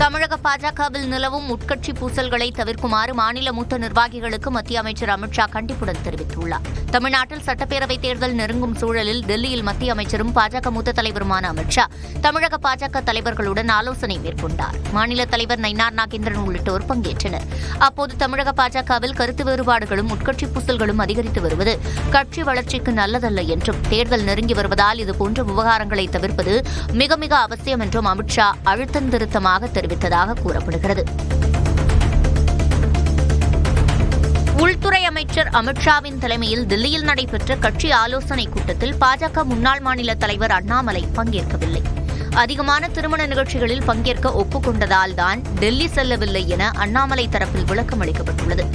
தமிழக பாஜகவில் நிலவும் உட்கட்சி பூசல்களை தவிர்க்குமாறு மாநில மூத்த நிர்வாகிகளுக்கு மத்திய அமைச்சர் அமித்ஷா கண்டிப்புடன் தெரிவித்துள்ளார். தமிழ்நாட்டில் சட்டப்பேரவைத் தேர்தல் நெருங்கும் சூழலில் டெல்லியில் மத்திய அமைச்சரும் பாஜக மூத்த தலைவருமான அமித்ஷா தமிழக பாஜக தலைவர்களுடன் ஆலோசனை மேற்கொண்டார். மாநில தலைவர் நயினார் நாகேந்திரன் உள்ளிட்டோர் பங்கேற்றனர். அப்போது தமிழக பாஜகவில் கருத்து வேறுபாடுகளும் உட்கட்சி பூசல்களும் அதிகரித்து வருவது கட்சி வளர்ச்சிக்கு நல்லதல்ல என்றும், தேர்தல் நெருங்கி வருவதால் இதுபோன்ற விவகாரங்களை தவிர்ப்பது மிக மிக அவசியம் என்றும் அமித்ஷா அழுத்தந்திருத்தமாக தெரிவித்ததாக கூறப்படுகிறது. உள்துறை அமைச்சர் அமித்ஷாவின் தலைமையில் தில்லியில் நடைபெற்ற கட்சி ஆலோசனைக் கூட்டத்தில் பாஜக முன்னாள் மாநில தலைவர் அண்ணாமலை பங்கேற்கவில்லை. அதிகமான திருமண நிகழ்ச்சிகளில் பங்கேற்க ஒப்புக்கொண்டதால் தான் டெல்லி செல்லவில்லை என அண்ணாமலை தரப்பில் விளக்கம் அளிக்கப்பட்டுள்ளது.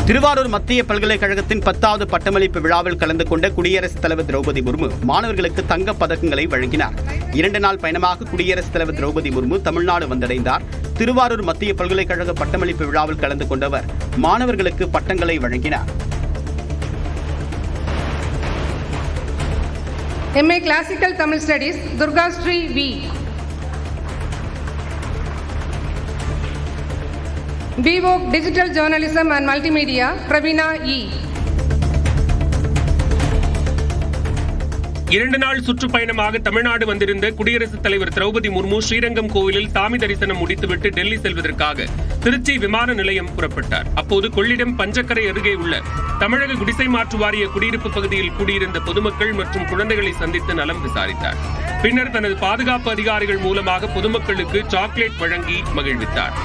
திருவாரூர் மத்திய பல்கலைக்கழகத்தின் 10வது பட்டமளிப்பு விழாவில் கலந்து கொண்ட குடியரசுத் தலைவர் திரௌபதி முர்மு மாணவர்களுக்கு தங்கப் பதக்கங்களை வழங்கினார். 2 நாள் பயணமாக குடியரசுத் தலைவர் திரௌபதி முர்மு தமிழ்நாடு வந்தடைந்தார். திருவாரூர் மத்திய பல்கலைக்கழக பட்டமளிப்பு விழாவில் கலந்து கொண்டவர் மாணவர்களுக்கு பட்டங்களை வழங்கினார். MA Classical Tamil Studies, Durga Sri V. BVoc Digital Journalism and Multimedia, Pravina E. 2 நாள் சுற்றுப்பயணமாக தமிழ்நாடு வந்திருந்த குடியரசுத் தலைவர் திரௌபதி முர்மு ஸ்ரீரங்கம் கோவிலில் சாமி தரிசனம் முடித்துவிட்டு டெல்லி செல்வதற்காக திருச்சி விமான நிலையம் புறப்பட்டார். அப்போது கொள்ளிடம் பஞ்சக்கரை அருகே உள்ள தமிழக குடிசை மாற்று வாரிய குடியிருப்பு பகுதியில் கூடியிருந்த பொதுமக்கள் மற்றும் குழந்தைகளை சந்தித்து நலம் விசாரித்தார். பின்னர் தனது பாதுகாப்பு அதிகாரிகள் மூலமாக பொதுமக்களுக்கு சாக்லேட் வழங்கி மகிழ்வித்தார்.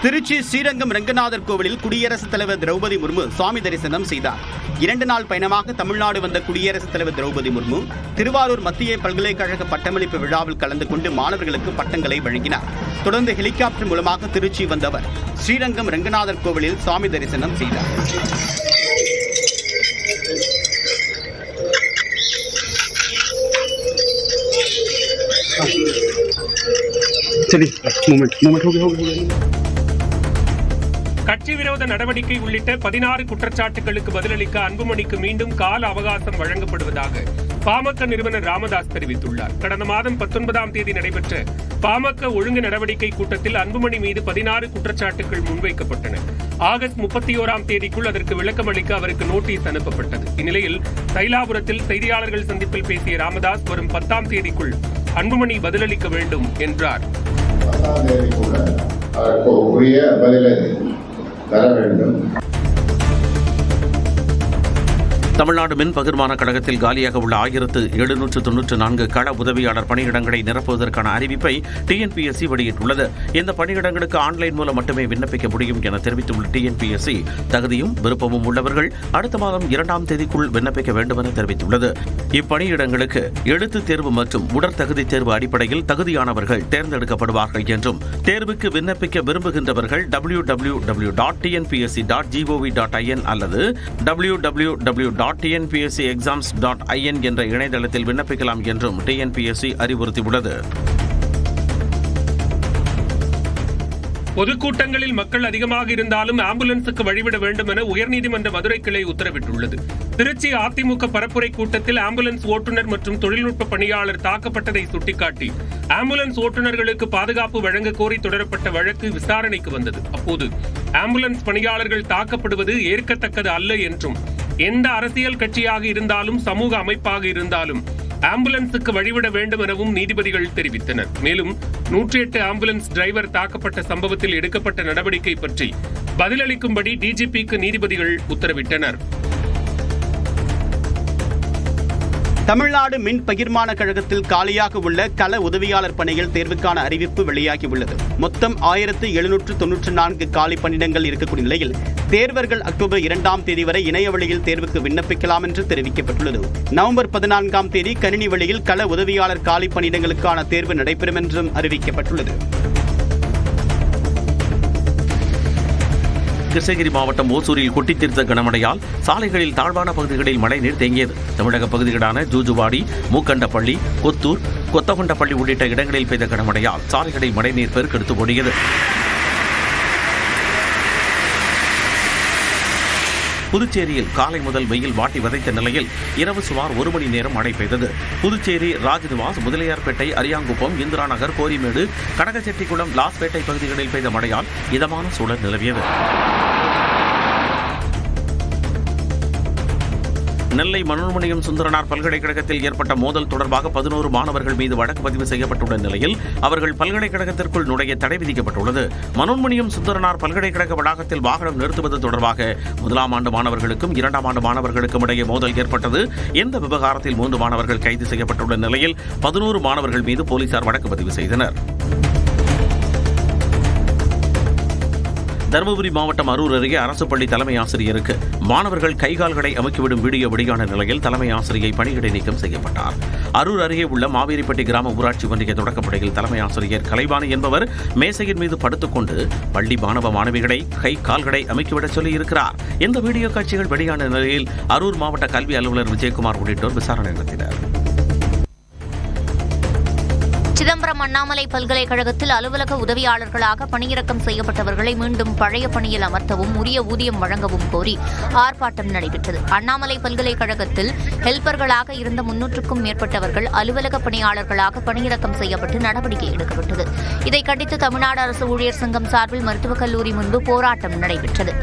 திருச்சி ஸ்ரீரங்கம் ரங்கநாதர் கோவிலில் குடியரசுத் தலைவர் திரௌபதி முர்மு சுவாமி தரிசனம் செய்தார். 2 நாள் பயணமாக தமிழ்நாடு வந்த குடியரசுத் தலைவர் திரௌபதி முர்மு திருவாரூர் மத்திய பல்கலைக்கழக பட்டமளிப்பு விழாவில் கலந்து கொண்டு மாணவர்களுக்கு பட்டங்களை வழங்கினார். தொடர்ந்து ஹெலிகாப்டர் மூலமாக திருச்சி வந்தவர் ஸ்ரீரங்கம் ரங்கநாதர் கோவிலில் சுவாமி தரிசனம் செய்தார். கட்சி விரோத நடவடிக்கை உள்ளிட்ட 16 குற்றச்சாட்டுகளுக்கு பதிலளிக்க அன்புமணிக்கு மீண்டும் கால அவகாசம் வழங்கப்படுவதாக பாமக நிறுவனர் ராமதாஸ் தெரிவித்துள்ளார். கடந்த மாதம் 19ஆம் தேதி நடைபெற்ற பாமக ஒழுங்கு நடவடிக்கை கூட்டத்தில் அன்புமணி மீது 16 குற்றச்சாட்டுகள் முன்வைக்கப்பட்டன. ஆகஸ்ட் 31ஆம் தேதிக்குள் அதற்கு விளக்கம் அளிக்க அவருக்கு நோட்டீஸ் அனுப்பப்பட்டது. இந்நிலையில் தைலாபுரத்தில் செய்தியாளர்கள் சந்திப்பில் பேசிய ராமதாஸ் வரும் 10ஆம் தேதிக்குள் அன்புமணி பதிலளிக்க வேண்டும் என்றார். தமிழ்நாடு மின் பகிர்மான கழகத்தில் காலியாக உள்ள 1794 கள உதவியாளர் பணியிடங்களை நிரப்புவதற்கான அறிவிப்பை டிஎன்பிஎஸ்சி வெளியிட்டுள்ளது. இந்த பணியிடங்களுக்கு ஆன்லைன் மூலம் மட்டுமே விண்ணப்பிக்க முடியும் என தெரிவித்துள்ள டிஎன்பிஎஸ்சி தகுதியும் விருப்பமும் உள்ளவர்கள் அடுத்த மாதம் 2ஆம் தேதிக்குள் விண்ணப்பிக்க வேண்டும் என தெரிவித்துள்ளது. இப்பணியிடங்களுக்கு எழுத்துத் தேர்வு மற்றும் உடற்தகுதி தேர்வு அடிப்படையில் தகுதியானவர்கள் தேர்ந்தெடுக்கப்படுவார்கள் என்றும், தேர்வுக்கு விண்ணப்பிக்க விரும்புகின்றவர்கள் www.tnpsc.gov.in அல்லது www.tnpscexams.in என்ற இணையதளத்தில் விண்ணப்பிக்கலாம் என்றும் டிஎன்பிஎஸ்சி அறிவுறுத்தியுள்ளது. பொதுக்கூட்டங்களில் மக்கள் அதிகமாக இருந்தாலும் ஆம்புலன்ஸுக்கு வழிவிட வேண்டும் என உயர்நீதிமன்ற மதுரை கிளை உத்தரவிட்டுள்ளது. திருச்சி அதிமுக பரப்புரை கூட்டத்தில் ஆம்புலன்ஸ் ஓட்டுநர் மற்றும் தொழில்நுட்ப பணியாளர் தாக்கப்பட்டதை சுட்டிக்காட்டி ஆம்புலன்ஸ் ஓட்டுநர்களுக்கு பாதுகாப்பு வழங்க கோரி தொடரப்பட்ட வழக்கு விசாரணைக்கு வந்தது. அப்போது ஆம்புலன்ஸ் பணியாளர்கள் தாக்கப்படுவது ஏற்கத்தக்கது அல்ல என்றும், எந்த அரசியல் கட்சியாக இருந்தாலும் சமூக அமைப்பாக இருந்தாலும் ஆம்புலன்ஸுக்கு வழிவிட வேண்டும் எனவும் நீதிபதிகள் தெரிவித்தனர். மேலும் 108 ஆம்புலன்ஸ் டிரைவர் தாக்கப்பட்ட சம்பவத்தில் எடுக்கப்பட்ட நடவடிக்கை பற்றி பதிலளிக்கும்படி டிஜிபிக்கு நீதிபதிகள் உத்தரவிட்டனர். தமிழ்நாடு மின் பகிர்மான கழகத்தில் காலியாக உள்ள கள உதவியாளர் பணிகள் தேர்வுக்கான அறிவிப்பு வெளியாகியுள்ளது. மொத்தம் 1794 காலி பணியிடங்கள் இருக்கக்கூடிய நிலையில் தேர்வர்கள் அக்டோபர் 2ஆம் தேதி வரை இணைய வழியில் தேர்வுக்கு விண்ணப்பிக்கலாம் என்று தெரிவிக்கப்பட்டுள்ளது. நவம்பர் 14ஆம் தேதி கணினி வழியில் கள உதவியாளர் காலி பணியிடங்களுக்கான தேர்வு நடைபெறும் என்றும் அறிவிக்கப்பட்டுள்ளது. கிருஷ்ணகிரி மாவட்டம் ஓசூரில் கொட்டித்தீர்த்த கனமழையால் சாலைகளில் தாழ்வான பகுதிகளில் மழைநீர் தேங்கியது. தமிழக பகுதிகளான ஜூஜுவாடி, மூக்கண்டப்பள்ளி, கொத்தூர், கொத்தகொண்டப்பள்ளி உள்ளிட்ட இடங்களில் பெய்த கனமழையால் சாலைகளில் மழைநீர் பெருக்கெடுத்து ஓடியது. புதுச்சேரியில் காலை முதல் வெயில் வாட்டி வதைத்த நிலையில் இரவு சுமார் 1 மணி நேரம் மழை பெய்தது. புதுச்சேரி ராஜ்நிவாஸ், முதலியார்பேட்டை, அரியாங்குப்பம், இந்திரா நகர், கோரிமேடு, கனகச்செட்டிக்குளம், லாஸ்பேட்டை பகுதிகளில் பெய்த மழையால் இதமான சூழல் நிலவியது. நெல்லை மனோன்மணியம் சுந்தரனார் பல்கலைக்கழகத்தில் ஏற்பட்ட மோதல் தொடர்பாக 11 மாணவர்கள் மீது வழக்கு பதிவு செய்யப்பட்டுள்ள நிலையில் அவர்கள் பல்கலைக்கழகத்திற்குள் நுழைய தடை விதிக்கப்பட்டுள்ளது. மனோன்மணியம் சுந்தரனார் பல்கலைக்கழக வளாகத்தில் வாகனம் நிறுத்துவது தொடர்பாக 1ஆம் ஆண்டு மாணவர்களுக்கும் 2ஆம் ஆண்டு மாணவர்களுக்கும் இடையே மோதல் ஏற்பட்டது. இந்த விவகாரத்தில் 3 மாணவர்கள் கைது செய்யப்பட்டுள்ள நிலையில் 11 மாணவர்கள் மீது போலீசார் வழக்கு பதிவு செய்தனர். தருமபுரி மாவட்டம் அரூர் அருகே அரசு பள்ளி தலைமை ஆசிரியருக்கு மாணவர்கள் கைகால்களை அமுக்கிவிடும் வீடியோ வெளியான நிலையில் தலைமை ஆசிரியை பணியிடை நீக்கம் செய்யப்பட்டார். அரூர் அருகே உள்ள மாவேரிப்பட்டி கிராம ஊராட்சி ஒன்றிய தொடக்கப்பள்ளியில் தலைமை ஆசிரியர் கலைவாணி என்பவர் மேசையின் மீது படுத்துக்கொண்டு பள்ளி மாணவ மாணவிகளை கை கால்களை அமுக்கிவிடச் சொல்லியிருக்கிறார். இந்த வீடியோ காட்சிகள் வெளியான நிலையில் அரூர் மாவட்ட கல்வி அலுவலர் விஜயகுமார் உள்ளிட்டோர் விசாரணை நடத்தினர். சிதம்பரம் அண்ணாமலை பல்கலைக்கழகத்தில் அலுவலக உதவியாளர்களாக பணியிறக்கம் செய்யப்பட்டவர்களை மீண்டும் பழைய பணியில் அமர்த்தவும் உரிய ஊதியம் வழங்கவும் கோரி ஆர்ப்பாட்டம் நடைபெற்றது. அண்ணாமலை பல்கலைக்கழகத்தில் ஹெல்பர்களாக இருந்த 300க்கும் மேற்பட்டவர்கள் அலுவலக பணியாளர்களாக பணியிறக்கம் செய்யப்பட்டு நடவடிக்கை எடுக்கப்பட்டது. இதை கண்டித்து தமிழ்நாடு அரசு ஊழியர் சங்கம் சார்பில் மருத்துவக் கல்லூரி முன்பு போராட்டம் நடைபெற்றது.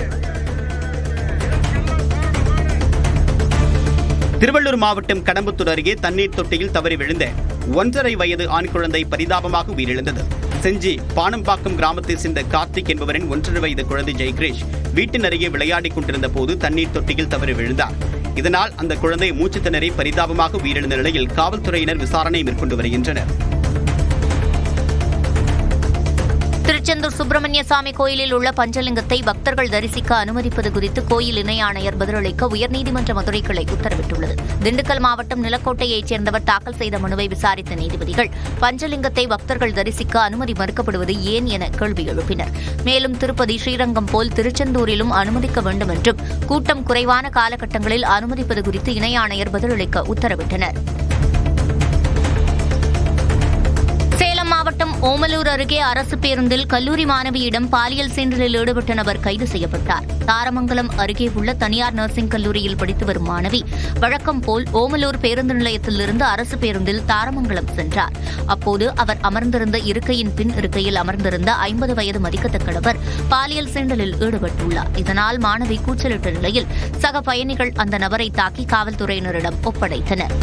திருவள்ளூர் மாவட்டம் கடம்பத்தூர் அருகே தண்ணீர் தொட்டியில் தவறி விழுந்த 1.5 வயது ஆண் குழந்தை பரிதாபமாக உயிரிழந்தது. செஞ்சி பானம்பாக்கம் கிராமத்தை சேர்ந்த கார்த்திக் என்பவரின் 1.5 வயது குழந்தை ஜெயகிரேஷ் வீட்டின் அருகே விளையாடிக் கொண்டிருந்த போது தண்ணீர் தொட்டியில் தவறி விழுந்தார். இதனால் அந்த குழந்தை மூச்சு திணறி பரிதாபமாக உயிரிழந்த நிலையில் காவல்துறையினர் விசாரணை மேற்கொண்டு வருகின்றனர். திருச்செந்தூர் சுப்பிரமணிய சாமி கோயிலில் உள்ள பஞ்சலிங்கத்தை பக்தர்கள் தரிசிக்க அனுமதிப்பது குறித்து கோயில் இணை ஆணையர் பதிலளிக்க உயர்நீதிமன்ற மதுரை கிளை உத்தரவிட்டுள்ளது. திண்டுக்கல் மாவட்டம் நிலக்கோட்டையைச் சேர்ந்தவர் தாக்கல் செய்த மனுவை விசாரித்த நீதிபதிகள் பஞ்சலிங்கத்தை பக்தர்கள் தரிசிக்க அனுமதி மறுக்கப்படுவது ஏன் என கேள்வி எழுப்பினர். மேலும் திருப்பதி, ஸ்ரீரங்கம் போல் திருச்செந்தூரிலும் அனுமதிக்க வேண்டும் என்றும் கூட்டம் குறைவான காலகட்டங்களில் அனுமதிப்பது குறித்து இணை ஆணையர் பதிலளிக்க உத்தரவிட்டனர். மாவட்டம் ஓமலூர் அருகே அரசு பேருந்தில் கல்லூரி மாணவியிடம் பாலியல் சீண்டலில் ஈடுபட்ட நபர் கைது செய்யப்பட்டார். தாரமங்கலம் அருகே உள்ள தனியார் நர்சிங் கல்லூரியில் படித்து வரும் மாணவி வழக்கம் போல் ஓமலூர் பேருந்து நிலையத்திலிருந்து அரசு பேருந்தில் தாரமங்கலம் சென்றார். அப்போது அவர் அமர்ந்திருந்த இருக்கையின் பின் இருக்கையில் அமர்ந்திருந்த 50 வயது மதிக்கத்தக்க நபர் பாலியல் சீண்டலில் ஈடுபட்டுள்ளார். இதனால் மாணவி கூச்சலிட்ட நிலையில் சக பயணிகள் அந்த நபரை தாக்கி காவல்துறையினரிடம் ஒப்படைத்தனர்.